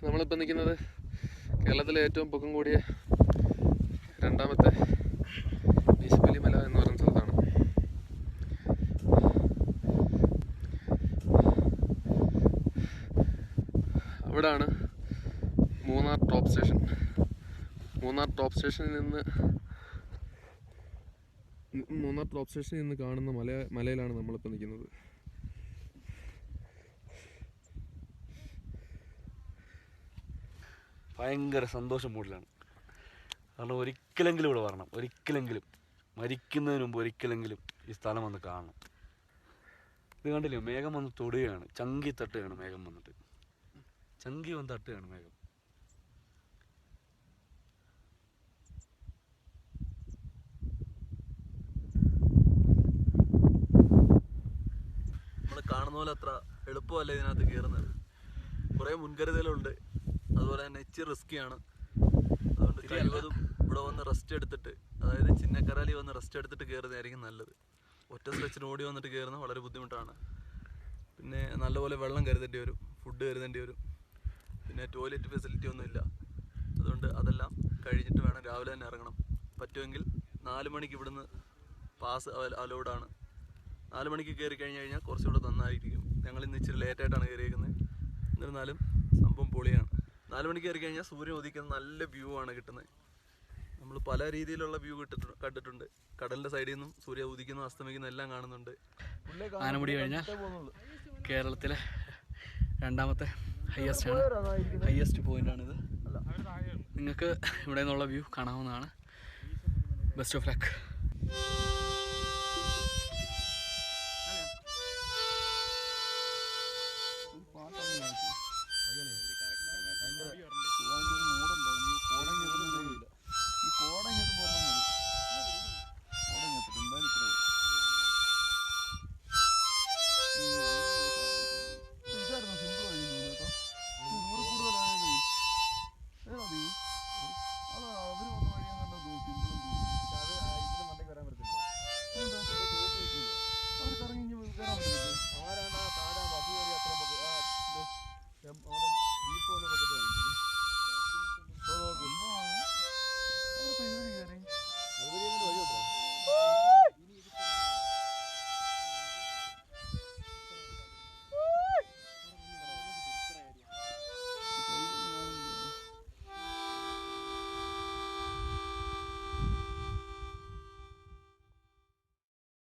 നമ്മളിപ്പോൾ നിൽക്കുന്നത് കേരളത്തിലെ ഏറ്റവും പൊക്കം കൂടിയ രണ്ടാമത്തെ മീശപ്പള്ളി മല എന്ന് പറയുന്ന സ്ഥലത്താണ്. അവിടാണ് Munnar top station. Munnar top സ്റ്റേഷനിൽ നിന്ന് കാണുന്ന മലയിലാണ് നമ്മളിപ്പോൾ നിൽക്കുന്നത്. ഭയങ്കര സന്തോഷം മൂഡിലാണ്. കാരണം ഒരിക്കലെങ്കിലും ഇവിടെ വരണം, ഒരിക്കലെങ്കിലും മരിക്കുന്നതിന് മുമ്പ് ഒരിക്കലെങ്കിലും ഈ സ്ഥലം വന്ന് കാണണം. ഇത് കണ്ടില്ലേ, മേഘം വന്ന് തൊടുകയാണ്, ചങ്കി തട്ടുകയാണ് മേഘം വന്നിട്ട്, ചങ്കി വന്ന് തട്ടുകയാണ് മേഘം. നമ്മൾ കാണുന്ന പോലെ അത്ര എളുപ്പമല്ല ഇതിനകത്ത് കയറുന്നത്. കുറേ മുൻകരുതലുണ്ട്, അതുപോലെ തന്നെ ഇച്ചിരി റിസ്ക്കിയാണ്. അതുകൊണ്ട് കഴിവതും ഇവിടെ വന്ന് റെസ്റ്റ് എടുത്തിട്ട്, അതായത് ചിന്നക്കരാലി വന്ന് റെസ്റ്റ് എടുത്തിട്ട് കയറുന്നതായിരിക്കും നല്ലത്. ഒറ്റ സ്ട്രെച്ചിന് ഓടി വന്നിട്ട് കയറുന്നത് വളരെ ബുദ്ധിമുട്ടാണ്. പിന്നെ നല്ലപോലെ വെള്ളം കരുതേണ്ടി വരും, ഫുഡ് കരുതേണ്ടി വരും, പിന്നെ ടോയ്ലറ്റ് ഫെസിലിറ്റി ഒന്നുമില്ല. അതുകൊണ്ട് അതെല്ലാം കഴിഞ്ഞിട്ട് വേണം രാവിലെ തന്നെ ഇറങ്ങണം. പറ്റുമെങ്കിൽ 4 മണിക്ക് ഇവിടുന്ന് പാസ് അലൗഡാണ്. 4 മണിക്ക് കയറി കഴിഞ്ഞാൽ കുറച്ചുകൂടെ നന്നായിരിക്കും. ഞങ്ങൾ ഇന്ന് ഇച്ചിരി ലേറ്റായിട്ടാണ് കയറിയിരിക്കുന്നത്. എന്നിരുന്നാലും സംഭവം പൊളിയാണ്. 4 മണിക്ക് കയറി കഴിഞ്ഞാൽ സൂര്യൻ ഉദിക്കുന്ന നല്ല വ്യൂ ആണ് കിട്ടുന്നത്. നമ്മൾ പല രീതിയിലുള്ള വ്യൂ കണ്ടിട്ടുണ്ട്. കടലിൻ്റെ സൈഡിൽ നിന്നും സൂര്യ ഉദിക്കുന്ന അസ്തമിക്കുന്ന എല്ലാം കാണുന്നുണ്ട്. ആനമുടി കഴിഞ്ഞാൽ കേരളത്തിലെ രണ്ടാമത്തെ ഹയസ്റ്റ് പോയിൻ്റാണിത്. നിങ്ങൾക്ക് ഇവിടെ നിന്നുള്ള വ്യൂ കാണാവുന്നതാണ്. Best of luck.